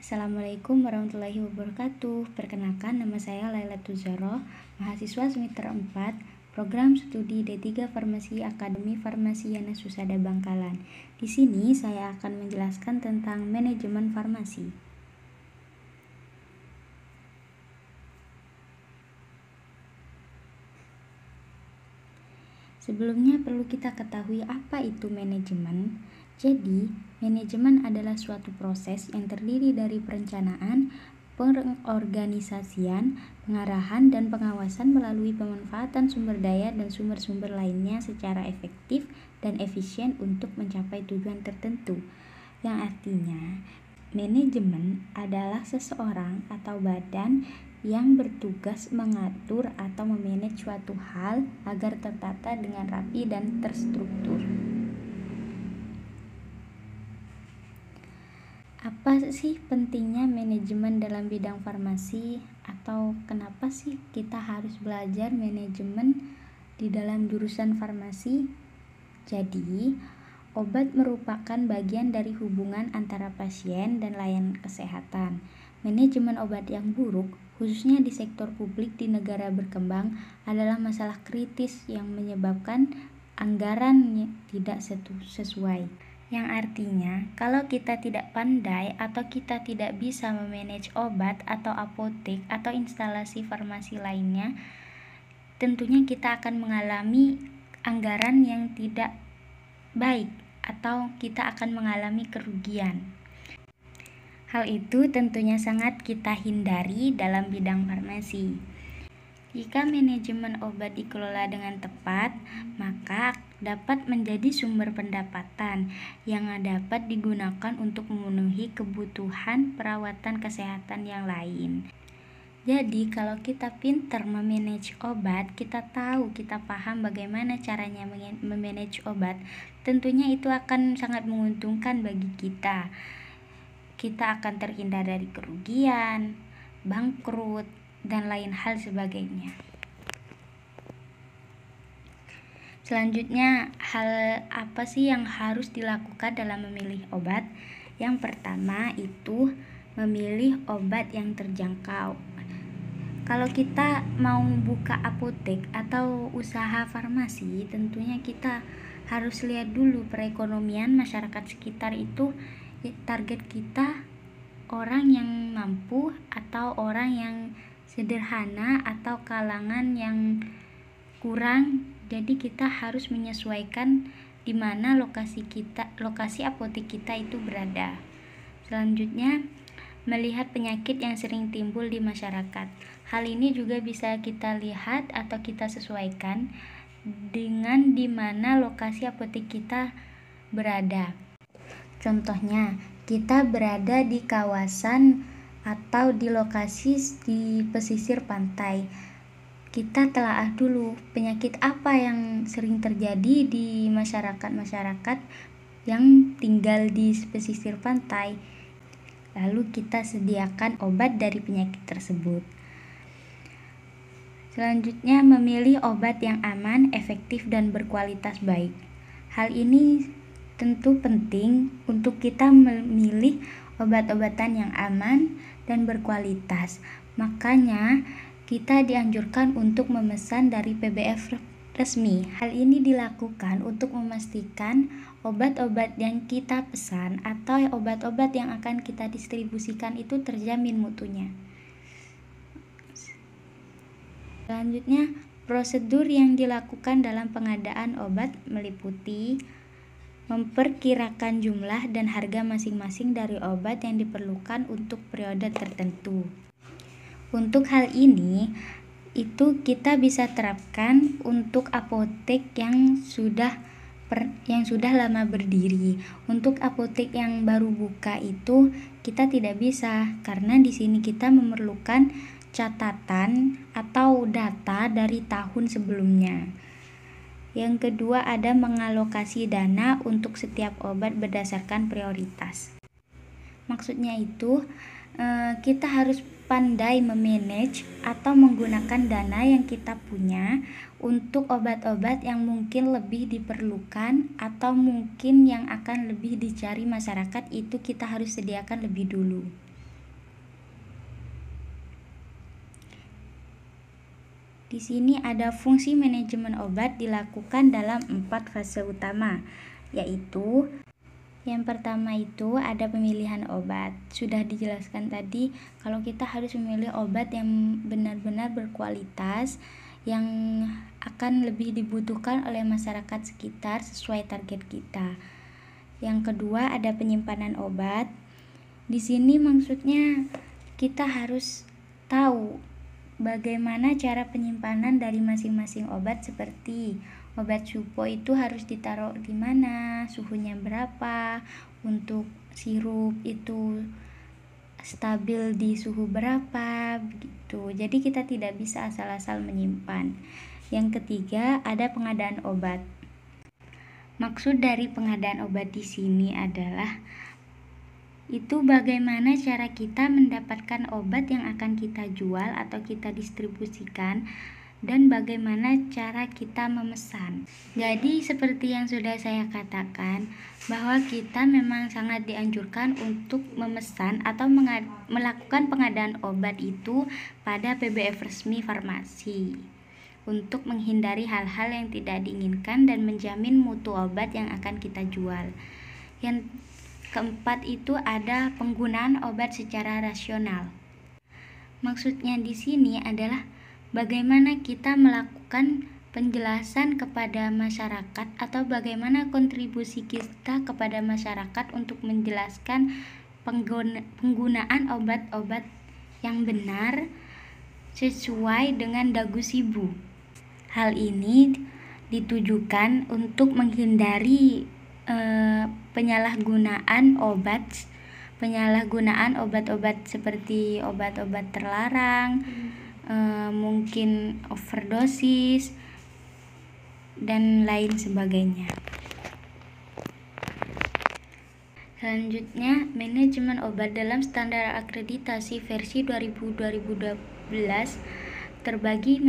Assalamualaikum warahmatullahi wabarakatuh. Perkenalkan, nama saya Laila Tuzaro, mahasiswa semester 4, program studi D3 Farmasi Akademi Farmasi Yana Susada Bangkalan. Di sini saya akan menjelaskan tentang manajemen farmasi. Sebelumnya perlu kita ketahui apa itu manajemen. Jadi, manajemen adalah suatu proses yang terdiri dari perencanaan, pengorganisasian, pengarahan, dan pengawasan melalui pemanfaatan sumber daya dan sumber-sumber lainnya secara efektif dan efisien untuk mencapai tujuan tertentu. Yang artinya, manajemen adalah seseorang atau badan yang bertugas mengatur atau memanage suatu hal agar tertata dengan rapi dan terstruktur. Apa sih pentingnya manajemen dalam bidang farmasi, atau kenapa sih kita harus belajar manajemen di dalam jurusan farmasi? Jadi, obat merupakan bagian dari hubungan antara pasien dan layanan kesehatan. Manajemen obat yang buruk, khususnya di sektor publik di negara berkembang, adalah masalah kritis yang menyebabkan anggaran tidak sesuai. Yang artinya, kalau kita tidak pandai atau kita tidak bisa memanage obat atau apotek atau instalasi farmasi lainnya, tentunya kita akan mengalami anggaran yang tidak baik atau kita akan mengalami kerugian. Hal itu tentunya sangat kita hindari dalam bidang farmasi. Jika manajemen obat dikelola dengan tepat, maka dapat menjadi sumber pendapatan yang dapat digunakan untuk memenuhi kebutuhan perawatan kesehatan yang lain. Jadi kalau kita pintar memanage obat, kita tahu, kita paham bagaimana caranya memanage obat, tentunya itu akan sangat menguntungkan bagi kita. Kita akan terhindar dari kerugian, bangkrut, dan lain hal sebagainya. Selanjutnya, hal apa sih yang harus dilakukan dalam memilih obat? Yang pertama itu memilih obat yang terjangkau. Kalau kita mau buka apotek atau usaha farmasi, tentunya kita harus lihat dulu perekonomian masyarakat sekitar itu. Target kita orang yang mampu atau orang yang sederhana atau kalangan yang kurang. Jadi kita harus menyesuaikan di mana lokasi apotek kita itu berada. Selanjutnya, melihat penyakit yang sering timbul di masyarakat. Hal ini juga bisa kita lihat atau kita sesuaikan dengan di mana lokasi apotek kita berada. Contohnya, kita berada di kawasan atau di lokasi di pesisir pantai. Kita telaah dulu penyakit apa yang sering terjadi di masyarakat yang tinggal di pesisir pantai. Lalu kita sediakan obat dari penyakit tersebut. Selanjutnya, memilih obat yang aman, efektif, dan berkualitas baik. Hal ini tentu penting untuk kita memilih obat-obatan yang aman dan berkualitas. Makanya kita dianjurkan untuk memesan dari PBF resmi. Hal ini dilakukan untuk memastikan obat-obat yang kita pesan atau obat-obat yang akan kita distribusikan itu terjamin mutunya. Selanjutnya, prosedur yang dilakukan dalam pengadaan obat meliputi memperkirakan jumlah dan harga masing-masing dari obat yang diperlukan untuk periode tertentu. Untuk hal ini, itu kita bisa terapkan untuk apotek yang sudah lama berdiri. Untuk apotek yang baru buka itu kita tidak bisa, karena di sini kita memerlukan catatan atau data dari tahun sebelumnya. Yang kedua, ada mengalokasi dana untuk setiap obat berdasarkan prioritas. Maksudnya itu, kita harus pandai memanage atau menggunakan dana yang kita punya untuk obat-obat yang mungkin lebih diperlukan atau mungkin yang akan lebih dicari masyarakat, itu kita harus sediakan lebih dulu. Di sini ada fungsi manajemen obat dilakukan dalam 4 fase utama, yaitu yang pertama itu ada pemilihan obat. Sudah dijelaskan tadi kalau kita harus memilih obat yang benar-benar berkualitas, yang akan lebih dibutuhkan oleh masyarakat sekitar sesuai target kita. Yang kedua ada penyimpanan obat. Di sini maksudnya kita harus tahu bagaimana cara penyimpanan dari masing-masing obat, seperti obat supo itu harus ditaruh di mana, suhunya berapa, untuk sirup itu stabil di suhu berapa, begitu. Jadi kita tidak bisa asal-asal menyimpan. Yang ketiga ada pengadaan obat. Maksud dari pengadaan obat di sini adalah itu bagaimana cara kita mendapatkan obat yang akan kita jual atau kita distribusikan, dan bagaimana cara kita memesan. Jadi seperti yang sudah saya katakan, bahwa kita memang sangat dianjurkan untuk memesan atau melakukan pengadaan obat itu pada PBF resmi farmasi, untuk menghindari hal-hal yang tidak diinginkan dan menjamin mutu obat yang akan kita jual. Yang keempat itu ada penggunaan obat secara rasional. Maksudnya di sini adalah bagaimana kita melakukan penjelasan kepada masyarakat atau bagaimana kontribusi kita kepada masyarakat untuk menjelaskan penggunaan obat-obat yang benar sesuai dengan dagu sibu. Hal ini ditujukan untuk menghindari penyalahgunaan obat-obat seperti obat-obat terlarang, mungkin overdosis dan lain sebagainya. Selanjutnya, manajemen obat dalam standar akreditasi versi 2012 terbagi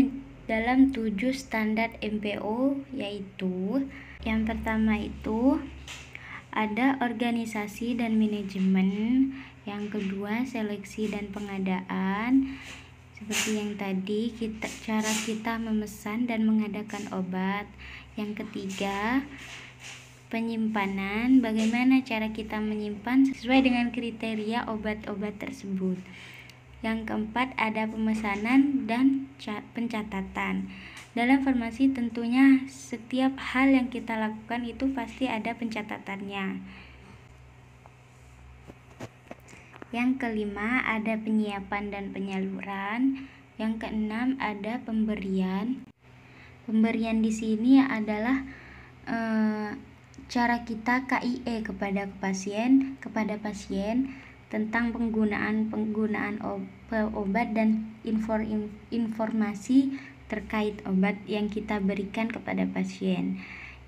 dalam 7 standar MPO, yaitu yang pertama itu ada organisasi dan manajemen, yang kedua seleksi dan pengadaan, seperti yang tadi cara kita memesan dan mengadakan obat. Yang ketiga penyimpanan, bagaimana cara kita menyimpan sesuai dengan kriteria obat-obat tersebut. Yang keempat ada pemesanan dan pencatatan. Dalam farmasi tentunya setiap hal yang kita lakukan itu pasti ada pencatatannya. Yang kelima ada penyiapan dan penyaluran. Yang keenam ada pemberian. Pemberian di sini adalah cara kita KIE kepada pasien tentang penggunaan obat dan informasi terkait obat yang kita berikan kepada pasien.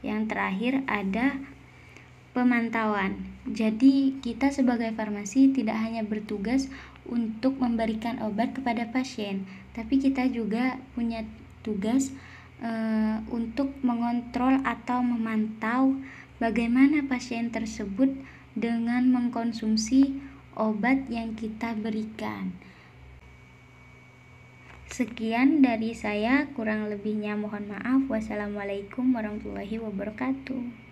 Yang terakhir ada pemantauan. Jadi kita sebagai farmasi tidak hanya bertugas untuk memberikan obat kepada pasien, tapi kita juga punya tugas untuk mengontrol atau memantau bagaimana pasien tersebut dengan mengkonsumsi obat yang kita berikan. Sekian dari saya, kurang lebihnya mohon maaf. Wassalamualaikum warahmatullahi wabarakatuh.